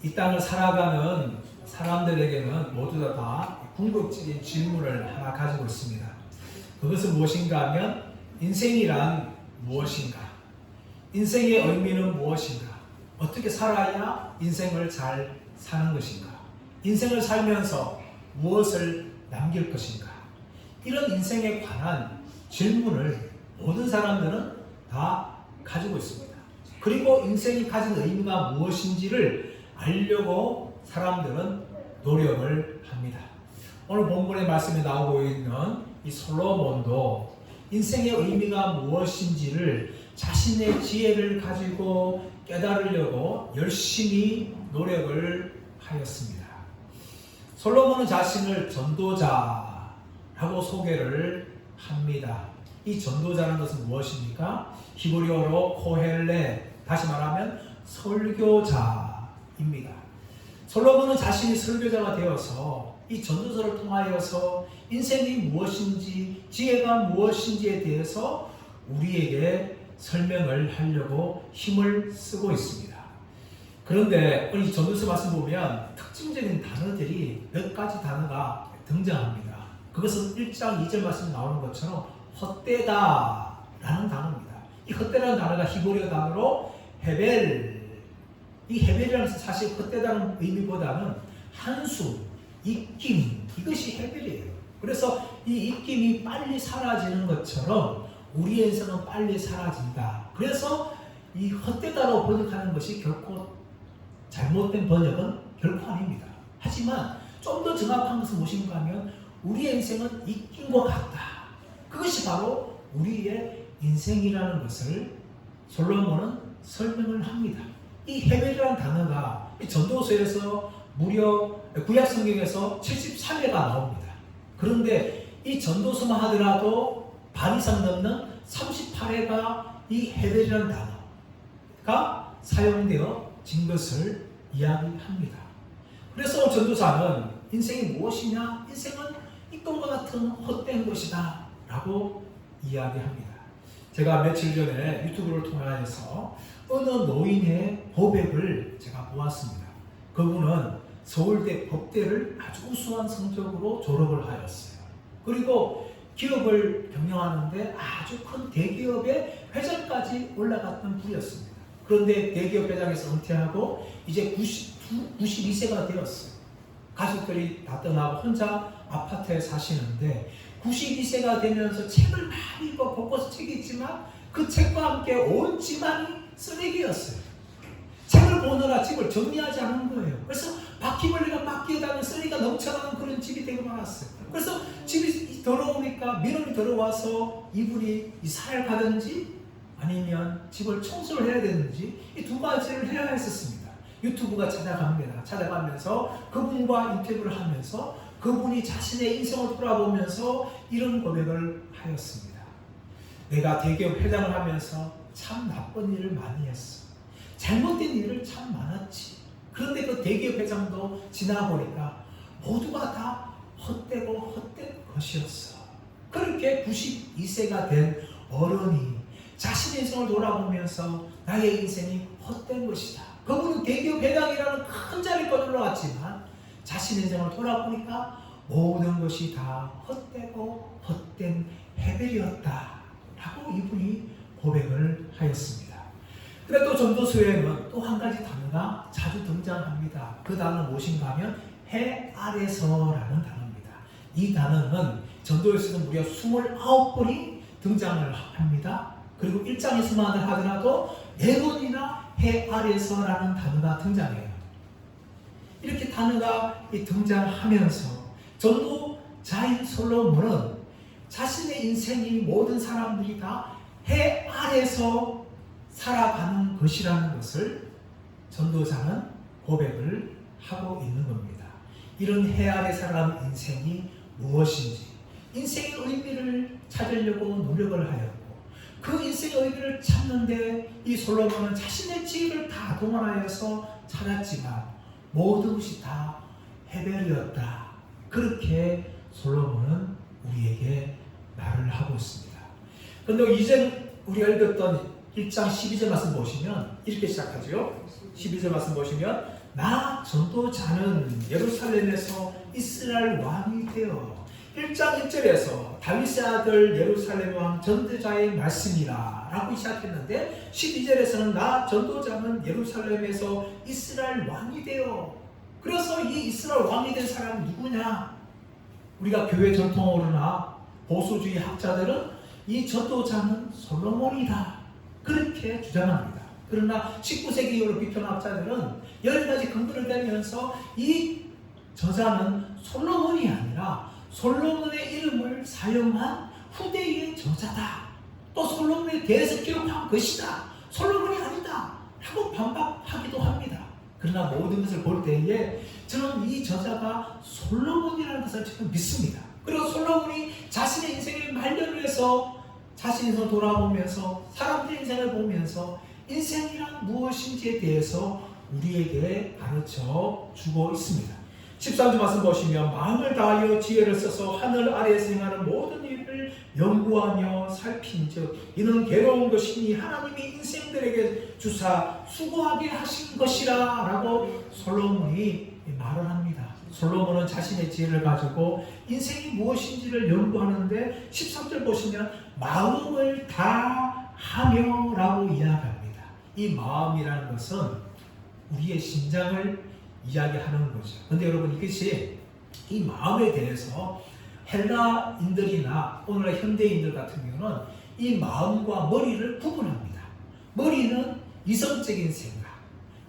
이 땅을 살아가는 사람들에게는 모두 다 궁극적인 질문을 하나 가지고 있습니다. 그것은 무엇인가 하면 인생이란 무엇인가? 인생의 의미는 무엇인가? 어떻게 살아야 인생을 잘 사는 것인가? 인생을 살면서 무엇을 남길 것인가? 이런 인생에 관한 질문을 모든 사람들은 다 가지고 있습니다. 그리고 인생이 가진 의미가 무엇인지를 알려고 사람들은 노력을 합니다. 오늘 본문의 말씀에 나오고 있는 이 솔로몬도 인생의 의미가 무엇인지를 자신의 지혜를 가지고 깨달으려고 열심히 노력을 하였습니다. 솔로몬은 자신을 전도자라고 소개를 합니다. 이 전도자라는 것은 무엇입니까? 히브리어로 코헬렛, 다시 말하면 설교자입니다. 솔로몬은 자신이 설교자가 되어서 이 전도서를 통하여서 인생이 무엇인지, 지혜가 무엇인지에 대해서 우리에게 설명을 하려고 힘을 쓰고 있습니다. 그런데 이 전도서 말씀 보면 특징적인 단어들이 몇 가지 단어가 등장합니다. 그것은 1장 2절 말씀에 나오는 것처럼 헛되다라는 단어입니다. 이 헛되다는 단어가 히브리어 단어로 헤벨, 이 헤벨이라는 것은 사실 헛되다는 의미보다는 한숨, 입김, 이것이 헤벨이에요. 그래서 이 입김이 빨리 사라지는 것처럼 우리의 인생은 빨리 사라진다. 그래서 이 헛되다로 번역하는 것이 결코 잘못된 번역은 결코 아닙니다. 하지만 좀 더 정확한 것은 무엇인가 하면 우리의 인생은 입김과 같다. 그것이 바로 우리의 인생이라는 것을 솔로몬은 설명을 합니다. 이 헤벨이라는 단어가 이 전도서에서 무려 구약 성경에서 73회가 나옵니다. 그런데 이 전도서만 하더라도 반 이상 넘는 38회가 이 헤벨이라는 단어가 사용되어진 것을 이야기합니다. 그래서 전도사는 인생이 무엇이냐? 인생은 이 꿈과 같은 헛된 것이다 라고 이야기합니다. 제가 며칠 전에 유튜브를 통해서 어느 노인의 고백을 제가 보았습니다. 그분은 서울대 법대를 아주 우수한 성적으로 졸업을 하였어요. 그리고 기업을 경영하는데 아주 큰 대기업의 회장까지 올라갔던 분이었습니다. 그런데 대기업 회장에서 은퇴하고 이제 92세가 되었어요. 가족들이 다 떠나고 혼자 아파트에 사시는데 92세가 되면서 책을 많이 읽고 곳곳에 책이 있지만 그 책과 함께 온 집안이 쓰레기였어요. 책을 보느라 집을 정리하지 않은 거예요. 그래서 바퀴벌레가 막 기어다니는 쓰레기가 넘쳐나는 그런 집이 되게 많았어요. 그래서 집이 더러우니까 민원이 들어와서 이분이 이사를 가든지 아니면 집을 청소를 해야 되는지 이 두 가지를 해야 했었습니다. 유튜브가 찾아갑니다. 찾아가면서 그분과 인터뷰를 하면서 그분이 자신의 인생을 돌아보면서 이런 고백을 하였습니다. 내가 대기업 회장을 하면서 참 나쁜 일을 많이 했어. 잘못된 일을 참 많았지. 그런데 그 대기업 회장도 지나보니까 모두가 다 헛되고 헛된 것이었어. 그렇게 92세가 된 어른이 자신의 인생을 돌아보면서 나의 인생이 헛된 것이다. 그분은 대기업 회장이라는 큰 자리에 올라왔지만 자신의 인생을 돌아보니까 모든 것이 다 헛되고 헛된 헤벨이었다 라고 이분이 고백을 하였습니다. 그런데 또 전도서에는 또 한 가지 단어가 자주 등장합니다. 그 단어는 무엇인가 하면 해 아래서라는 단어입니다. 이 단어는 전도서에서는 무려 29번이 등장을 합니다. 그리고 1장에서만 하더라도 4번이나 해 아래서라는 단어가 등장해요. 이렇게 단어가 등장하면서 전도자인 솔로몬은 자신의 인생이 모든 사람들이 다 해 아래서 살아가는 것이라는 것을 전도자는 고백을 하고 있는 겁니다. 이런 해 아래 살아가는 인생이 무엇인지 인생의 의미를 찾으려고 노력을 하였고 그 인생의 의미를 찾는데 이 솔로몬은 자신의 지혜를 다 동원하여서 찾았지만 모든 것이 다 헤벨이었다. 그렇게 솔로몬은 우리에게 말을 하고 있습니다. 그런데 이제 우리가 읽었던 1장 12절 말씀 보시면 이렇게 시작하죠. 12절 말씀 보시면 나 전도자는 예루살렘에서 이스라엘 왕이 되어 1장 1절에서 다윗의 아들 예루살렘 왕 전도자의 말씀이라 라고 시작했는데 12절에서는 나 전도자는 예루살렘에서 이스라엘 왕이 되어. 그래서 이 이스라엘 왕이 된 사람은 누구냐? 우리가 교회 전통으로나 보수주의 학자들은 이 전도자는 솔로몬이다 그렇게 주장합니다. 그러나 19세기 이후로 비평 학자들은 여러 가지 근거를 대면서 이 저자는 솔로몬이 아니라 솔로몬의 이름을 사용한 후대의 저자다. 또 솔로몬에 대해서 기록한 것이다. 솔로몬이 아니다. 라고 반박하기도 합니다. 그러나 모든 것을 볼 때에 저는 이 저자가 솔로몬이라는 것을 저는 믿습니다. 그리고 솔로몬이 자신의 인생의 말년을 해서 자신의 인생을 돌아보면서 사람들의 인생을 보면서 인생이란 무엇인지에 대해서 우리에게 가르쳐 주고 있습니다. 13절 말씀 보시면 마음을 다하여 지혜를 써서 하늘 아래에서 행하는 모든 일을 연구하며 살핀즉 이는 괴로운 것이니 하나님이 인생들에게 주사 수고하게 하신 것이라 라고 솔로몬이 말을 합니다. 솔로몬은 자신의 지혜를 가지고 인생이 무엇인지를 연구하는데 13절 보시면 마음을 다하며 라고 이야기합니다. 이 마음이라는 것은 우리의 심장을 이야기하는 거죠. 근데 여러분 이것이 이 마음에 대해서 헬라인들이나 오늘날 현대인들 같은 경우는 이 마음과 머리를 구분합니다. 머리는 이성적인 생각,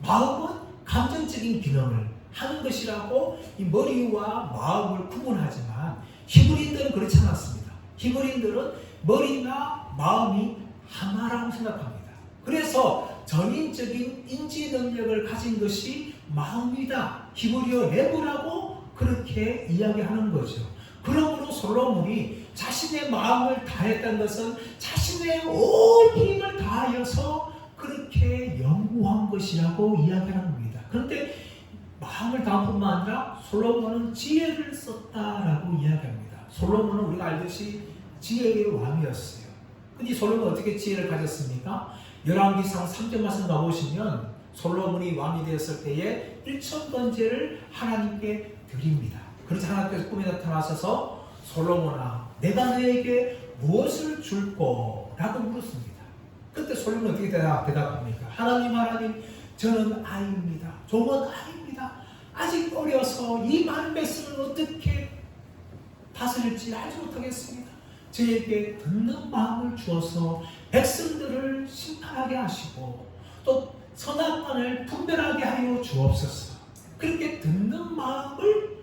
마음은 감정적인 기능을 하는 것이라고 이 머리와 마음을 구분하지만 히브리인들은 그렇지 않았습니다. 히브리인들은 머리나 마음이 하나라고 생각합니다. 그래서 전인적인 인지 능력을 가진 것이 마음이다. 히브리어 레브라고 그렇게 이야기하는 거죠. 그러므로 솔로몬이 자신의 마음을 다했다는 것은 자신의 온 힘을 다하여서 그렇게 연구한 것이라고 이야기하는 겁니다. 그런데 마음을 다한 뿐만 아니라 솔로몬은 지혜를 썼다라고 이야기합니다. 솔로몬은 우리가 알듯이 지혜의 왕이었어요. 근데 솔로몬은 어떻게 지혜를 가졌습니까? 열왕기상 3절 말씀 가보시면 솔로몬이 왕이 되었을 때에 1,000번제를 하나님께 드립니다. 그래서 하나님께서 꿈에 나타나셔서 솔로몬아 내가 너에게 무엇을 줄 거라고 물었습니다. 그때 솔로몬은 어떻게 대답합니까? 하나님 저는 아이입니다. 종은 아이입니다. 아직 어려서 이 많은 백성을 어떻게 다스릴지 알지 못하겠습니다. 저에게 듣는 마음을 주어서 백성들을 심판하게 하시고 또 선악간을 분별하게 하여 주옵소서. 그렇게 듣는 마음을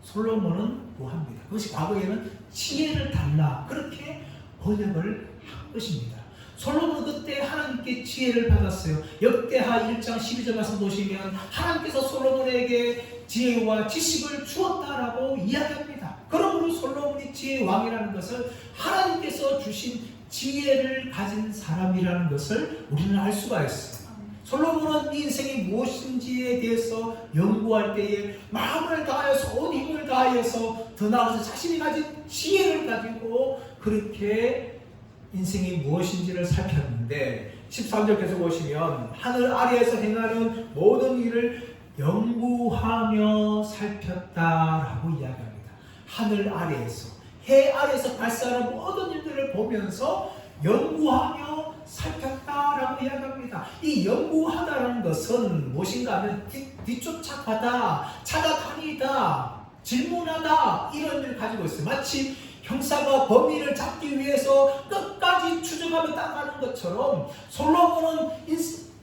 솔로몬은 구합니다. 그것이 과거에는 지혜를 달라 그렇게 번역을 한 것입니다. 솔로몬은 그때 하나님께 지혜를 받았어요. 역대하 1장 12절 말씀 보시면 하나님께서 솔로몬에게 지혜와 지식을 주었다라고 이야기합니다. 그러므로 솔로몬이 지혜의 왕이라는 것을 하나님께서 주신 지혜를 가진 사람이라는 것을 우리는 알 수가 있어요. 솔로몬은 인생이 무엇인지에 대해서 연구할 때에 마음을 다하여서 온 힘을 다하여서 더 나아가서 자신이 가진 지혜를 가지고 그렇게 인생이 무엇인지를 살폈는데 13절 계속 보시면 하늘 아래에서 행하는 모든 일을 연구하며 살폈다라고 이야기합니다. 하늘 아래에서 해 아래에서 발생하는 모든 일들을 보면서 연구하며 살폈다라고 이야기합니다. 이 연구하다라는 것은 무엇인가 하면 뒤쫓아가다, 찾아다니다, 질문하다 이런 일을 가지고 있어요. 마치 형사가 범인을 잡기 위해서 끝까지 추적하며 따라가는 것처럼 솔로몬은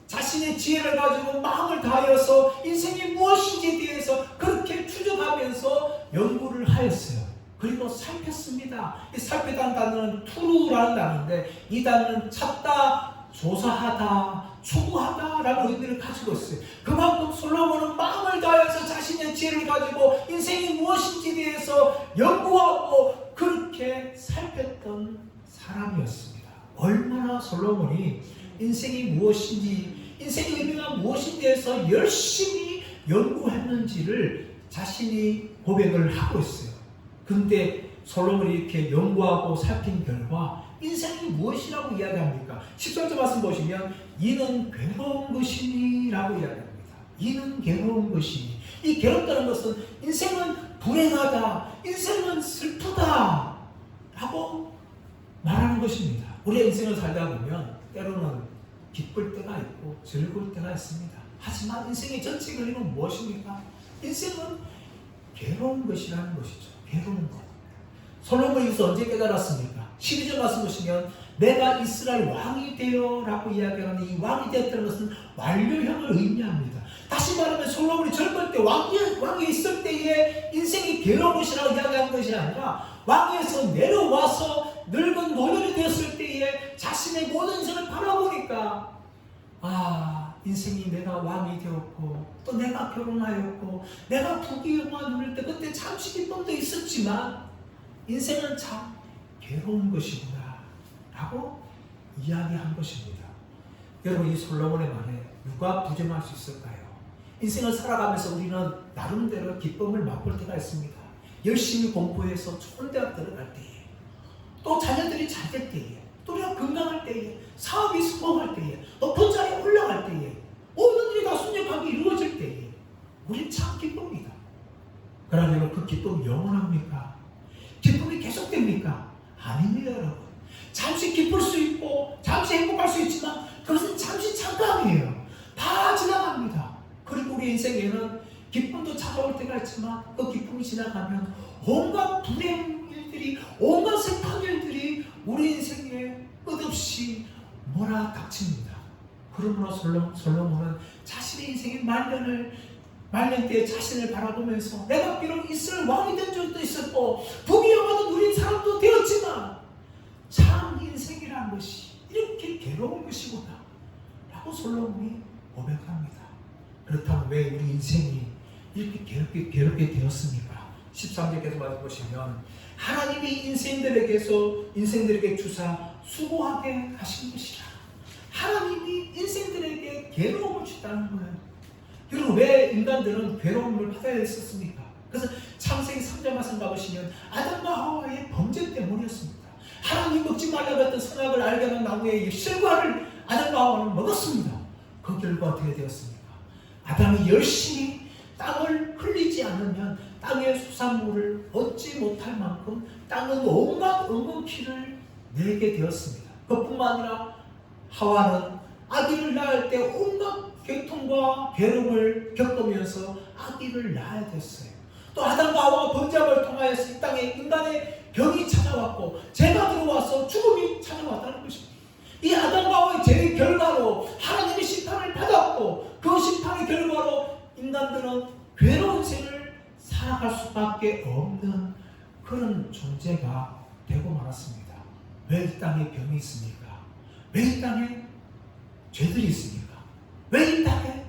자신의 지혜를 가지고 마음을 다하여서 인생이 무엇인지에 대해서 그렇게 추적하면서 연구를 하였어요. 그리고 살폈습니다. 이 살피다는 단어는 투루라는 단어인데 이 단어는 찾다, 조사하다, 추구하다라는 의미를 가지고 있어요. 그만큼 솔로몬은 마음을 다해서 자신의 지혜를 가지고 인생이 무엇인지에 대해서 연구하고 그렇게 살폈던 사람이었습니다. 얼마나 솔로몬이 인생이 무엇인지, 인생의 의미가 무엇인지에 대해서 열심히 연구했는지를 자신이 고백을 하고 있어요. 근데 솔로몬이 이렇게 연구하고 살핀 결과 인생이 무엇이라고 이야기합니까? 13절 말씀 보시면 이는 괴로운 것이니 라고 이야기합니다. 이는 괴로운 것이니. 이 괴롭다는 것은 인생은 불행하다, 인생은 슬프다 라고 말하는 것입니다. 우리의 인생을 살다 보면 때로는 기쁠 때가 있고 즐거울 때가 있습니다. 하지만 인생의 전체 원리는 무엇입니까? 인생은 괴로운 것이라는 것이죠. 괴로운 것. 솔로몬이 이것을 언제 깨달았습니까? 12절 말씀 보시면 내가 이스라엘 왕이 되어 라고 이야기하는 이 왕이 되었다는 것은 완료형을 의미합니다. 다시 말하면 솔로몬이 젊을 때 왕이 있을 때의 인생이 괴로운 것이라고 이야기한 것이 아니라 왕위에서 내려와서 늙은 노년이 되었을 때에 자신의 모든 인생을 바라보니까 인생이 내가 왕이 되었고 또 내가 결혼하였고 내가 부귀영화 누릴 때 그때 잠시 기쁨도 있었지만 인생은 참 괴로운 것이구나 라고 이야기한 것입니다. 여러분, 이 솔로몬의 말에 누가 부정할 수 있을까요? 인생을 살아가면서 우리는 나름대로 기쁨을 맛볼 때가 있습니다. 열심히 공부해서 좋은 대학 들어갈 때에, 또 자녀들이 잘 될 때에, 또 우리가 건강할 때에, 사업이 성공할 때에, 높은 자리에 올라갈 때에, 모든 일이 다 순적하게 이루어질 때에 우리는 참 기쁩니다. 그러나 여러분, 그 기쁨이 영원합니까? 기쁨이 계속됩니까? 아닙니다, 여러분. 잠시 기쁠 수 있고 잠시 행복할 수 있지만 그것은 잠시 잠깐이에요. 다 지나갑니다. 그리고 우리 인생에는 기쁨도 찾아올 때가 있지만 그 기쁨이 지나가면 온갖 불행 일들이, 온갖 슬픈 일들이 우리 인생에 끝없이 몰아닥칩니다. 그러므로 솔로몬은 자신의 인생의 말년 때에 자신을 바라보면서 내가 비록 이스라엘 왕이 된 적도 있었고 부귀영화도 누린 사람도 되었지만 참 인생이라는 것이 이렇게 괴로운 것이구나 라고 솔로몬이 고백합니다. 그렇다면 왜 우리 인생이 이렇게 괴롭게 되었습니까? 13절께서 말해보시면 하나님이 인생들에게 주사 수고하게 하신 것이라. 하나님이 인생들에게 괴로움을 주다는 거예요. 여러분, 왜 인간들은 괴로움을 받아야 했었습니까? 그래서 창세기 3장 말씀 가보시면 아담과 하와의 범죄 때문이었습니다. 하나님 먹지 말라고 했던 선악을 알게 하는 나무의 실과를 아담과 하와는 먹었습니다. 그 결과 어떻게 되었습니까? 아담이 열심히 땅을 흘리지 않으면 땅의 수산물을 얻지 못할 만큼 땅은 온갖 은근키를 내게 되었습니다. 그뿐만 아니라 하와는 아기를 낳을 때 온갖 고통과 괴로움을 겪으면서 아기를 낳아야 됐어요. 또 아담과 하와가 범죄함을 통하여서 이 땅에 인간의 병이 찾아왔고 죄가 들어와서 죽음이 찾아왔다는 것입니다. 이 아담과 하와의 죄의 결과로 하나님의 심판을 받았고 그 심판의 결과로 인간들은 괴로운 생을 살아갈 수밖에 없는 그런 존재가 되고 말았습니다. 왜 이 땅에 병이 있습니까? 왜 이 땅에 죄들이 있습니까? 왜 이 땅에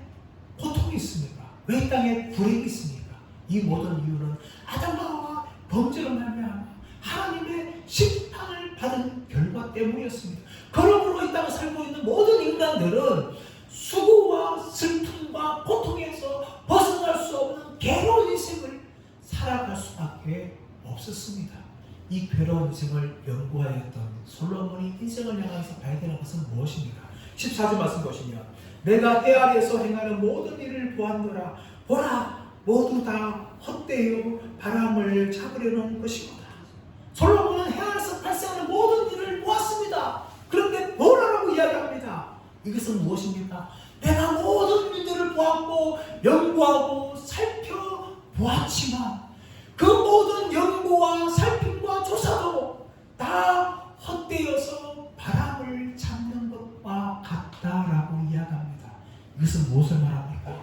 고통이 있습니까? 왜 이 땅에 불행이 있습니까? 이 모든 이유는 아담과 하와가 범죄로 말미암아 하나님의 심판을 받은 결과 때문이었습니다. 그러므로 이 땅에 살고 있는 모든 인간들은 수고와 슬픔과 고통에서 벗어날 수 없는 괴로운 인생을 살아갈 수밖에 없었습니다. 이 괴로운 인생을 연구하였던 솔로몬이 인생을 향해서 발견한 것은 무엇입니까? 14절 말씀 보시면 내가 해 아래에서 행하는 모든 일을 보았노라. 보라, 모두 다 헛되요 바람을 잡으려는 것이구나. 솔로몬은 해 아래에서 발생하는 모든 일을 보았습니다. 그런데 보라라고 이야기합니다. 이것은 무엇입니까? 내가 모든 일들을 보았고 연구하고 살펴보았지만 그 모든 연구와 살핌과 조사도 다 헛되어서 바람을 잡는 것과 같다라고 이야기합니다. 이것은 무엇을 말합니까?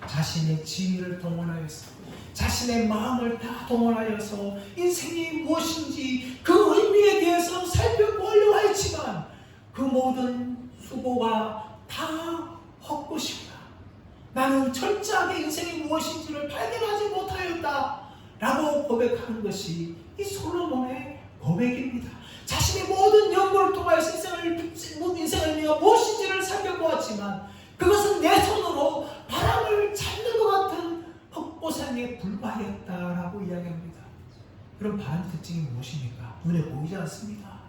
자신의 지위를 동원하여서 자신의 마음을 다 동원하여서 인생이 무엇인지 그 의미에 대해서 살펴보려고 했지만 그 모든 수고가 다 헛것이구나. 나는 철저하게 인생이 무엇인지를 발견하지 못하였다 라고 고백하는 것이 이 솔로몬의 고백입니다. 자신의 모든 연구를 통하여서 인생을 내가 무엇인지를 살펴보았지만 그것은 내 손으로 바람을 잡는 것 같은 헛고생에 불과하였다라고 이야기합니다. 그럼 바람의 특징이 무엇입니까? 눈에 보이지 않습니다.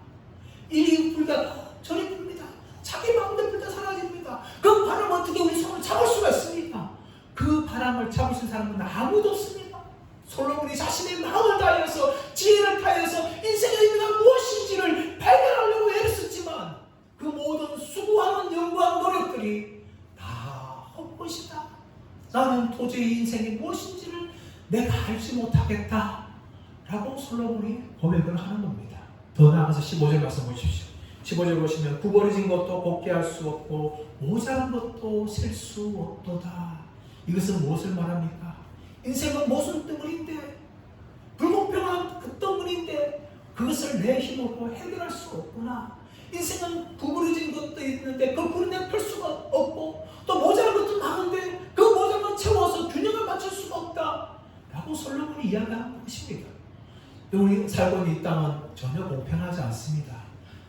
이리 불다 저리 붑니다. 자기 마음대로 불다 사라집니다. 그 바람 어떻게 우리 손을 잡을 수가 있습니까? 그 바람을 잡을 수 있는 사람은 아무도 없습니다. 솔로몬이 자신의 마음을 다하여서 지혜를 다하여서 인생의 의미가 무엇인지를 발견하려고 애를 썼지만 그 모든 수고하는 연구한 노력들이 다 헛것이다. 나는 도저히 인생이 무엇인지를 내가 알지 못하겠다 라고 솔로몬이 고백을 하는 겁니다. 더 나아가서 15절 말씀 보십시오. 15절 보시면 구부러진 것도 곱게 할 수 없고 모자란 것도 셀 수 없도다. 이것은 무엇을 말합니까? 인생은 무슨 덩어리인데, 불공평한 그 덩어리인데 그것을 내 힘으로 해결할 수 없구나. 인생은 구부러진 것도 있는데 그 구부러진 펼 수가 없고 또 모자란 것도 많은데 그 모자만 채워서 균형을 맞출 수가 없다 라고 솔로몬이 이야기하는 것입니다. 우리 살고 있는 이 땅은 전혀 공평하지 않습니다.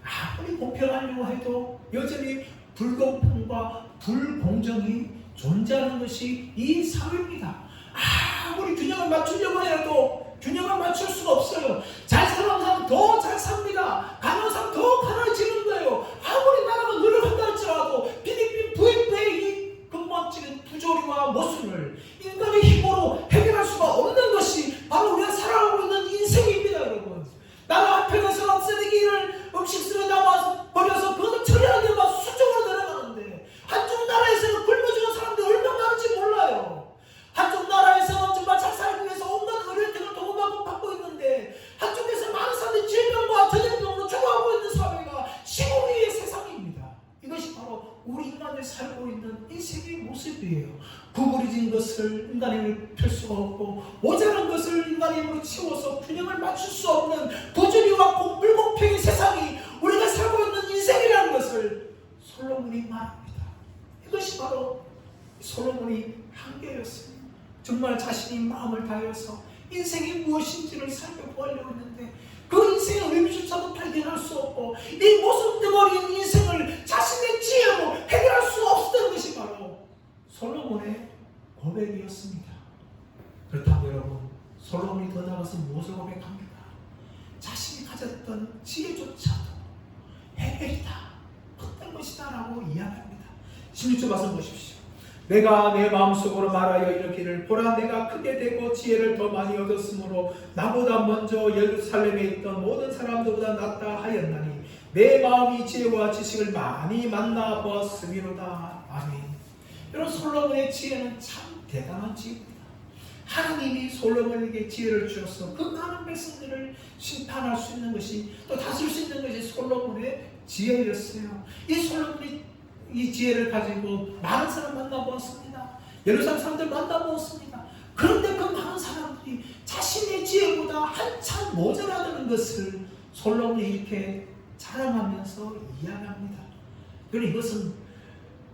아무리 공평하려고 해도 여전히 불공평과 불공정이 존재하는 것이 이 사회입니다. 아무리 균형을 맞추려고 해도 균형을 맞출 수가 없어요. 잘 사는 사람 더 잘 삽니다. 가난한 사람 더 가난해지는 거예요. 아무리 나라가 노력한다 할지라도 필리핀 VF의 이 근본적인 부조리와 모순을 인간의 힘으로 해결할 수가 없는 것이 바로 우리가 살아가고 있는 인생입니다, 여러분. 나라 한편에서 쓰레기를 음식수에 남아 버려서 그것을 처리하는 데만 수적으로 내려가는데 한쪽 나라에서는 굶어 죽는 사람들이 얼마나 많은지 몰라요. 한쪽 나라에서는 정말 잘 살기 위해서 온갖 의료혜택을 도움받고 있는데 한쪽에서 많은 사람들이 질병과 전염병으로 죽어가고 있는 사회가 시골의 세상입니다. 이것이 바로 우리 인간이 살고 있는 인생의 모습이에요. 구부러진 것을 인간의 힘을 펼 수가 없고 모자란 것을 인간의 힘으로 치워서 균형을 맞출 수 없는 부조리와 불공평의 세상이 우리가 살고 있는 인생이라는 것을 솔로몬이 말합니다. 이것이 바로 솔로몬의 한계였습니다. 정말 자신이 마음을 다해서 인생이 무엇인지를 살펴보려고 했는데 그 인생의 의미조차도 발견할 수 없고 이 모순 덩어리인 인생을 자신의 지혜로 해결할 수 없었던 것이 바로 솔로몬의 고백이었습니다. 그렇다면 여러분, 솔로몬이 더 나아가서 무엇을 고백합니까? 자신이 가졌던 지혜조차도 해결이다, 헛된 것이다 라고 이야기합니다. 16절 말씀 보십시오. 내가 내 마음속으로 말하여 이르기를 보라, 내가 크게 되고 지혜를 더 많이 얻었으므로 나보다 먼저 예루살렘에 있던 모든 사람들보다 낫다 하였나니 내 마음이 지혜와 지식을 많이 만나보았음이로다. 아멘. 여러분, 솔로몬의 지혜는 참 대단한 지혜입니다. 하나님이 솔로몬에게 지혜를 주어서 그 많은 백성들을 심판할 수 있는 것이, 또 다스릴 수 있는 것이 솔로몬의 지혜였어요. 이 솔로몬이 이 지혜를 가지고 많은 사람 만나보았습니다. 예루살렘 사람들 만나보았습니다. 그런데 그 많은 사람들이 자신의 지혜보다 한참 모자라다는 것을 솔로몬이 이렇게 자랑하면서 이야기합니다. 그리고 이것은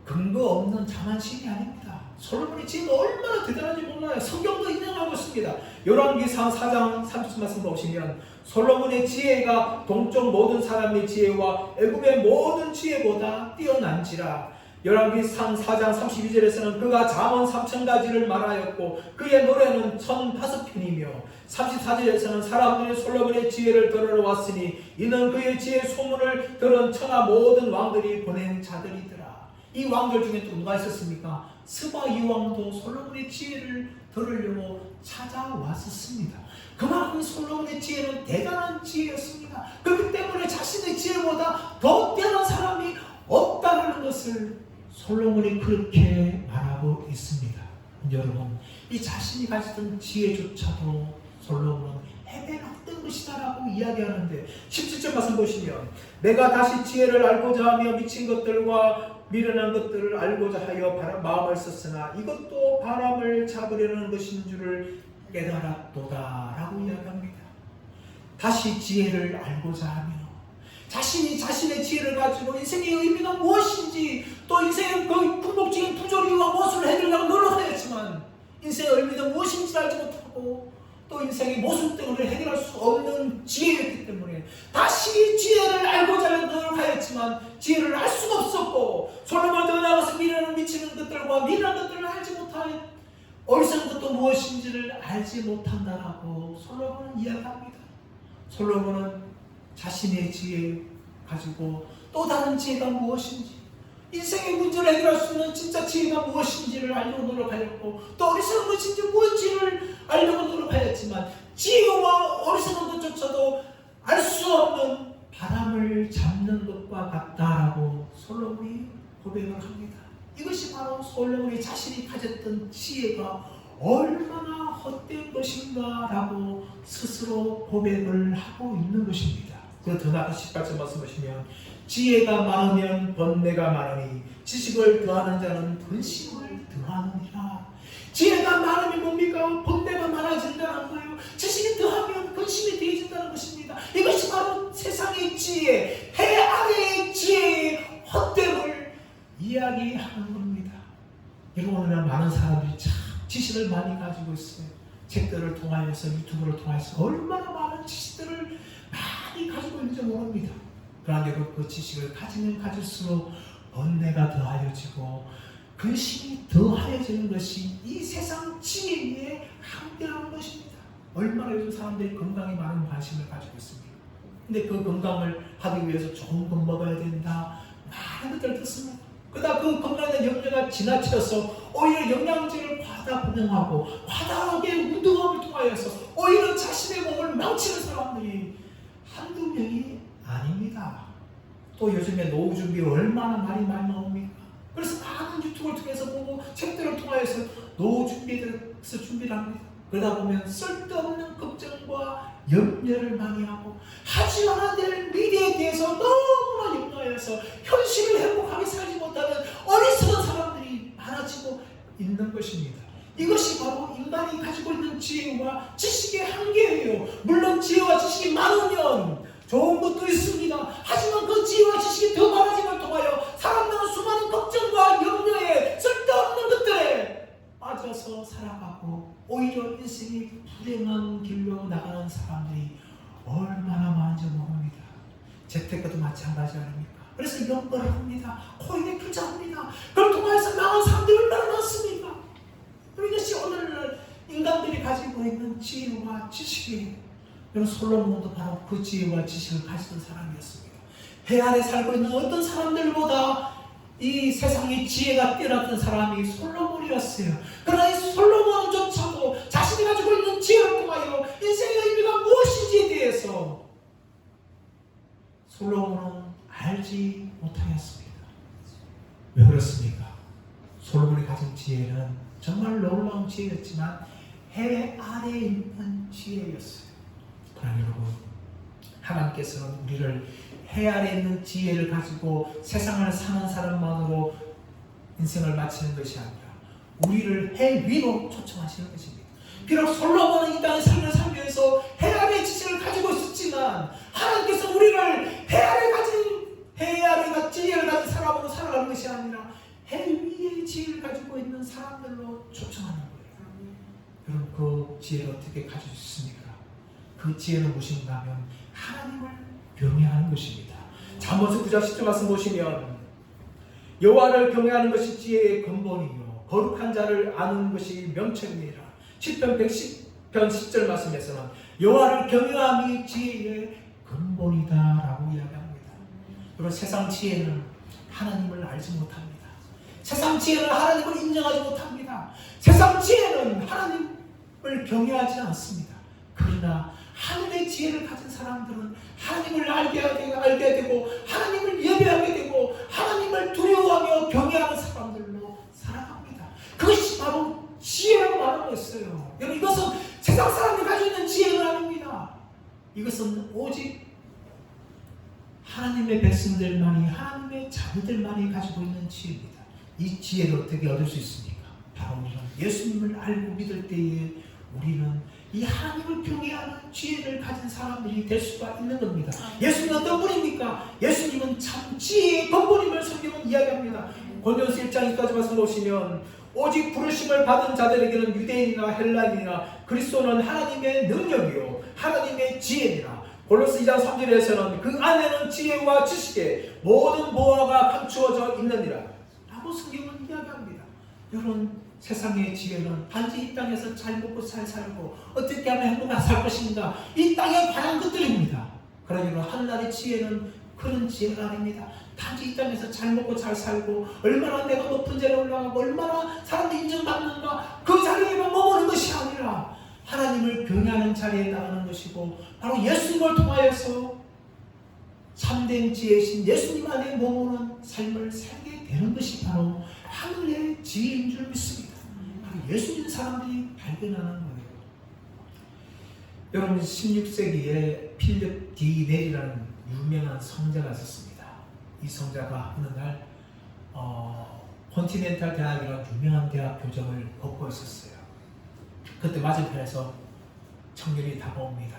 근거 없는 자만심이 아닙니다. 솔로몬의 지혜가 얼마나 대단한지 몰라요. 성경도 인정하고 있습니다. 열왕기상 4장 30절 말씀 보시면 솔로몬의 지혜가 동쪽 모든 사람의 지혜와 애굽의 모든 지혜보다 뛰어난지라. 열왕기상 4장 32절에서는 그가 잠언 3000가지를 말하였고 그의 노래는 1005편이며 34절에서는 사람들이 솔로몬의 지혜를 들으러 왔으니 이는 그의 지혜 소문을 들은 천하 모든 왕들이 보낸 자들이더라. 이 왕들 중에 또 누가 있었습니까? 스바 이왕도 솔로몬의 지혜를 들으려고 찾아왔었습니다. 그만큼 솔로몬의 지혜는 대단한 지혜였습니다. 그렇기 때문에 자신의 지혜보다 더 뛰어난 사람이 없다는 것을 솔로몬이 그렇게 말하고 있습니다. 여러분, 이 자신이 가지던 지혜조차도 솔로몬은 해배했던 것이다 라고 이야기하는데 17절 말씀 보시면 내가 다시 지혜를 알고자 하며 미친 것들과 미련한 것들을 알고자 하여 마음을 썼으나 이것도 바람을 잡으려는 것인 줄을 깨달았도다 라고 이야기합니다. 다시 지혜를 알고자 하며 자신이 자신의 지혜를 가지고 인생의 의미가 무엇인지 또 인생의 그 궁극적인 부조리와 무엇을 해결하려고 노력하였지만 인생의 의미가 무엇인지 알지 못하고 또 인생의 모순점을 해결할 수 없는 지혜였기 때문에 다시 지혜를 알고자 노력하였지만 지혜를 알 수가 없었고 솔로몬이 더 나아가서 미련한 미치는 것들과 미련한 것들을 알지 못하여 어리석은 것도 무엇인지를 알지 못한다라고 솔로몬은 이야기합니다. 솔로몬은 자신의 지혜 가지고 또 다른 지혜가 무엇인지 인생의 문제를 해결할 수 있는 진짜 지혜가 무엇인지를 알려고 노력하였고, 또 어리석은 것인지 무엇인지를 알려고 노력하였지만, 지혜와 어리석은 것조차도 알 수 없는 바람을 잡는 것과 같다라고 솔로몬이 고백을 합니다. 이것이 바로 솔로몬이 자신이 가졌던 지혜가 얼마나 헛된 것인가라고 스스로 고백을 하고 있는 것입니다. 더 나아가 18절 말씀 보시면, 지혜가 많으면 번뇌가 많으니 지식을 더하는 자는 근심을 더하느니라. 지혜가 많으면 뭡니까? 번뇌가 많아진다는 거예요. 지식이 더하면 근심이 더해진다는 것입니다. 이것이 바로 세상의 지혜, 해 아래의 지혜의 헛됨을 이야기하는 겁니다. 여러분, 오늘날 많은 사람들이 참 지식을 많이 가지고 있어요. 책들을 통하여서, 유튜브를 통해서 얼마나 많은 지식들을 많이 가지고 있는지 모릅니다. 그런데 그 지식을 가지면 가질수록 번뇌가 더하여지고 근심이 더하여지는 것이 이 세상 지혜에 함께하는 것입니다. 얼마나 요즘 사람들이 건강에 많은 관심을 가지고 있습니다. 근데 그 건강을 하기 위해서 좋은 거 먹어야 된다, 많은 것들을 듣습니다. 그러다 그 건강에 대한 염려가 지나쳐서 오히려 영양제를 과다 복용하고 과다하게 운동함을 통하여서 오히려 자신의 몸을 망치는 사람들이 한두 명이 아닙니다. 또 요즘에 노후 준비 얼마나 많이 나옵니까? 그래서 많은 유튜브를 통해서 보고 책들을 통해서 노후 준비에서 준비를 합니다. 그러다 보면 쓸데없는 걱정과 염려를 많이 하고 하지 않아야 될 미래에 대해서 너무나 염려해서 현실을 행복하게 살지 못하는 어리석은 사람들이 많아지고 있는 것입니다. 이것이 바로 인간이 가지고 있는 지혜와 지식의 한계예요. 물론 지혜와 지식이 많으면 좋은 것도 있습니다. 하지만 그 지혜와 지식이 더 많아짐을 통하여 사람들은 수많은 걱정과 염려에 쓸데없는 것들에 빠져서 살아가고 오히려 인생이 불행한 길로 나가는 사람들이 얼마나 많은지 모릅니다. 재테크도 마찬가지 아닙니까? 그래서 연구를 합니다. 코인에 투자합니다. 그걸 통해서 망한 사람들이 얼마나 많습니까? 이것이 오늘날 인간들이 가지고 있는 지혜와 지식이에요. 여러분, 솔로몬도 바로 그 지혜와 지식을 가지던 사람이었습니다. 해 아래 살고 있는 어떤 사람들보다 이 세상의 지혜가 뛰어났던 사람이 솔로몬이었어요. 그러나 이 솔로몬조차도 자신이 가지고 있는 지혜를 통하여 인생의 의미가 무엇인지에 대해서 솔로몬은 알지 못하였습니다. 왜 그렇습니까? 솔로몬이 가진 지혜는 정말 놀라운 지혜였지만 해 아래에 있는 지혜였어요. 그러나 여러분, 하나님께서는 우리를 해 아래에 있는 지혜를 가지고 세상을 사는 사람만으로 인생을 마치는 것이 아니라 우리를 해 위로 초청하시는 것입니다. 비록 솔로몬은 이 땅의 삶을 살기 위해서 해 아래의 지식을 가지고 있었지만 하나님께서 우리를 해 아래가 지혜를 가진 사람으로 살아가는 것이 아니라 해 위의 지혜를 가지고 있는 사람들로 초청하는 거예요. 여러분, 그 지혜를 어떻게 가질 수 있습니까? 그 지혜는 무엇인가 하면 하나님을 경외하는 것입니다. 잠언서 9장 10절 말씀 보시면, 여호와를 경외하는 것이 지혜의 근본이요 거룩한 자를 아는 것이 명철이니라. 시편 110편 10절 말씀에서는 여호와를 경외함이 지혜의 근본이다라고 이야기합니다. 여러분, 세상 지혜는 하나님을 알지 못합니다. 세상 지혜는 하나님을 인정하지 못합니다. 세상 지혜는 하나님을 경외하지 않습니다. 그러나 하늘의 지혜를 가진 사람들은 하나님을 알게 되고 하나님을 예배하게 되고 하나님을 두려워하며 경외하는 사람들로 살아갑니다. 그것이 바로 지혜라고 말하고 있어요. 여러분, 이것은 세상 사람들이 가지고 있는 지혜가 아닙니다. 이것은 오직 하나님의 백성들만이, 하나님의 자녀들만이 가지고 있는 지혜입니다. 이 지혜를 어떻게 얻을 수 있습니까? 바로 우리는 예수님을 알고 믿을 때에 우리는 이 하나님을 경외하는 지혜를 가진 사람들이 될 수가 있는 겁니다. 예수님은 어떤 분입니까? 예수님은 참 지혜의 근본임을 성경은 이야기합니다. 고린도서 1장 2까지 말씀 보시면, 오직 부르심을 받은 자들에게는 유대인이나 헬라인이나 그리스도는 하나님의 능력이요 하나님의 지혜니라. 골로새 2장 3절에서는 그 안에는 지혜와 지식의 모든 보화가 감추어져 있느니라 라고 성경은 이야기합니다. 여러분, 세상의 지혜는 단지 이 땅에서 잘 먹고 잘 살고 어떻게 하면 행복하게 살 것인가, 이 땅에 관한 것들입니다. 그러나 하늘나라의 지혜는 그런 지혜가 아닙니다. 단지 이 땅에서 잘 먹고 잘 살고 얼마나 내가 높은 자리에 올라가고 얼마나 사람들이 인정받는가 그 자리에만 머무는 것이 아니라 하나님을 경외하는 자리에 나가는 것이고 바로 예수님을 통하여서 참된 지혜이신 예수님 안에 머무는 삶을 살게 되는 것이 바로 하늘의 지혜인 줄 믿습니다. 바로 예수 믿는 사람들이 발견하는 거예요. 여러분 16세기에 필립 디 넬이라는 유명한 성자가 있었습니다. 이 성자가 어느 날 콘티넨탈 대학이라는 유명한 대학 교정을 걷고 있었어요. 그때 맞은편에서 청년이 다가옵니다.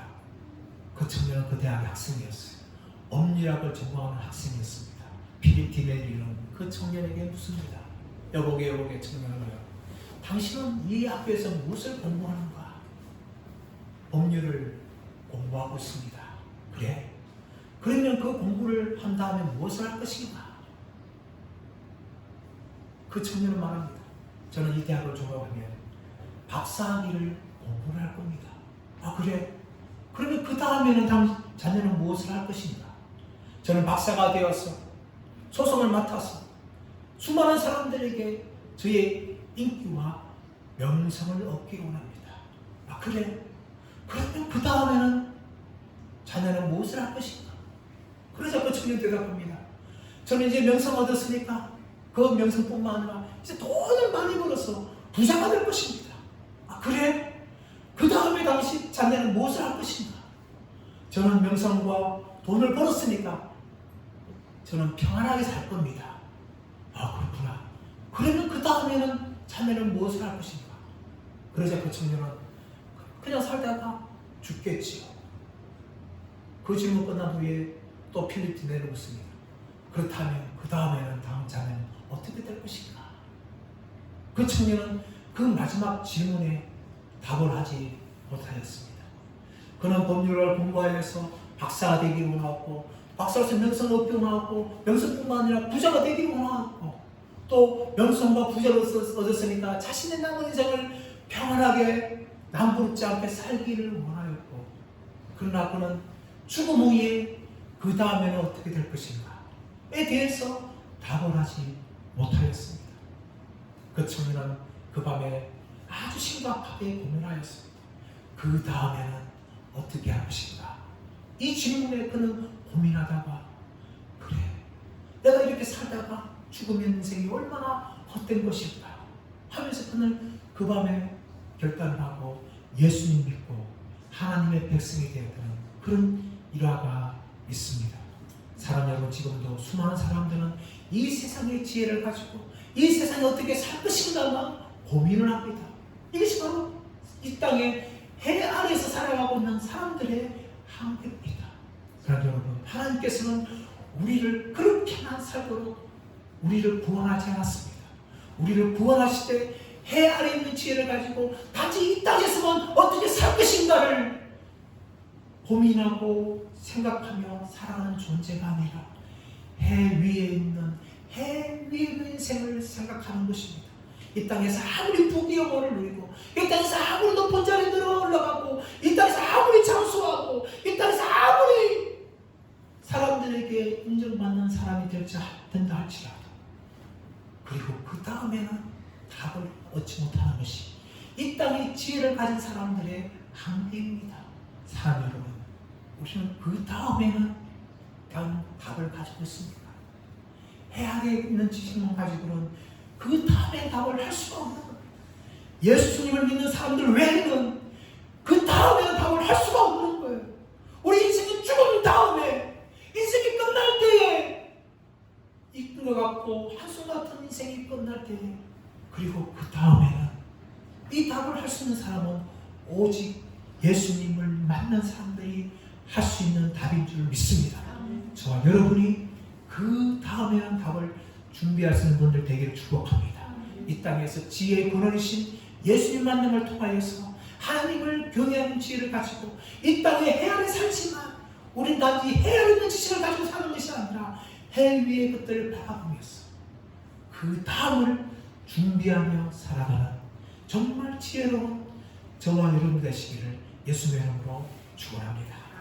그 청년은 그 대학의 학생이었어요. 법리학을 전공하는 학생이었습니다. 필립 디 넬이는 그 청년에게 묻습니다. 여보게 청년이요. 당신은 이 학교에서 무엇을 공부하는가? 법률을 공부하고 있습니다. 그래? 그러면 그 공부를 한 다음에 무엇을 할 것인가? 그 청년은 말합니다. 저는 이 대학을 졸업하면 박사학위를 공부를 할 겁니다. 아 그래? 그러면 그 다음에는 자네는 무엇을 할 것인가? 저는 박사가 되어서 소송을 맡아서 수많은 사람들에게 저의 인기와 명성을 얻기를 원합니다. 아 그래? 그러면 그 다음에는 자네는 무엇을 할 것인가? 그러자 그 청년 대답합니다. 저는 이제 명성 얻었으니까 그 명성뿐만 아니라 이제 돈을 많이 벌어서 부자가 될 것입니다. 아 그래? 그 다음에 당시 자네는 무엇을 할 것인가? 저는 명성과 돈을 벌었으니까 저는 평안하게 살 겁니다. 아 그렇구나. 그러면 그 다음에는 자네는 무엇을 할 것인가? 그러자 그 청년은 그냥 살다가 죽겠지요. 그 질문 끝난 후에 또 필립 디 넬을 묻습니다. 그렇다면 그 다음에는 다음 자네는 어떻게 될 것인가? 그 청년은 그 마지막 질문에 답을 하지 못하였습니다. 그는 법률을 공부하여서 박사가 되기를 원하고 박사로서 명성을 얻기 원하고 명성뿐만 아니라 부자가 되기를 원하고 또 명성과 부자를 얻었으니까 자신의 남은 인생을 평안하게 남부럽지 않게 살기를 원하였고 그러나 그는 죽음 후에 그 다음에는 어떻게 될 것인가에 대해서 답을 하지 못하였습니다. 그 청년은 그 밤에 아주 심각하게 고민하였습니다. 그 다음에는 어떻게 할 것인가? 이 질문에 그는 고민하다가 그래 내가 이렇게 살다가 죽으면 인생이 얼마나 헛된 것인가 하면서 그는 그 밤에 결단을 하고 예수님 믿고 하나님의 백성이 되었다는 그런 일화가 있습니다. 사랑 여러분 지금도 수많은 사람들은 이 세상의 지혜를 가지고 이 세상에 어떻게 살 것인가만 고민을 합니다. 이것이 바로 이 땅에 해 아래에서 살아가고 있는 사람들의 한계입니다. 사랑 여러분 하나님께서는 우리를 그렇게만 살도록 우리를 구원하지 않았습니다. 우리를 구원하실 때 해 아래에 있는 지혜를 가지고 단지 이 땅에서만 어떻게 살 것인가를 고민하고 생각하며 살아가는 존재가 아니라 해 위에 있는 인생을 생각하는 것입니다. 이 땅에서 아무리 부귀영화를 누리고 이 땅에서 아무리 높은 자리에 들어 올라가고 이 땅에서 아무리 장수하고 이 땅에서 아무리 사람들에게 인정받는 사람이 된다 할지라도 그리고 그 다음에는 답을 얻지 못하는 것이 이 땅의 지혜를 가진 사람들의 한계입니다. 사랑 여러분, 우리는 그 다음에는 다른 답을 가지고 있습니다. 해악에 있는 지식만 가지고는 그 다음에 답을 할 수가 없는 겁니다. 예수님을 믿는 사람들 외에는 그 다음에는 답을 할 수가 없는 거예요. 우리 인생이 죽은 다음에 인생이 끝날 때에 이끈 것 같고 한숨 같은 인생이 끝날 때에 그리고 그 다음에는 이 답을 할 수 있는 사람은 오직 예수님을 만난 사람들이 할 수 있는 답인 줄 믿습니다. 저와 여러분이 그 다음에는 답을 준비할 수 있는 분들 되기를 축복합니다. 이 땅에서 지혜의 근원이신 예수님 만남을 통하여서 하나님을 경외하는 지혜를 가지고 이 땅에 해 아래 살지만 우린 단지 해 아래 있는 지식을 가지고 사는 것이 아니라 해 위의 것들을 바라보면서 그 다음을 준비하며 살아가는 정말 지혜로운 저와 여러분 되시기를 예수님의 이름으로 축원합니다.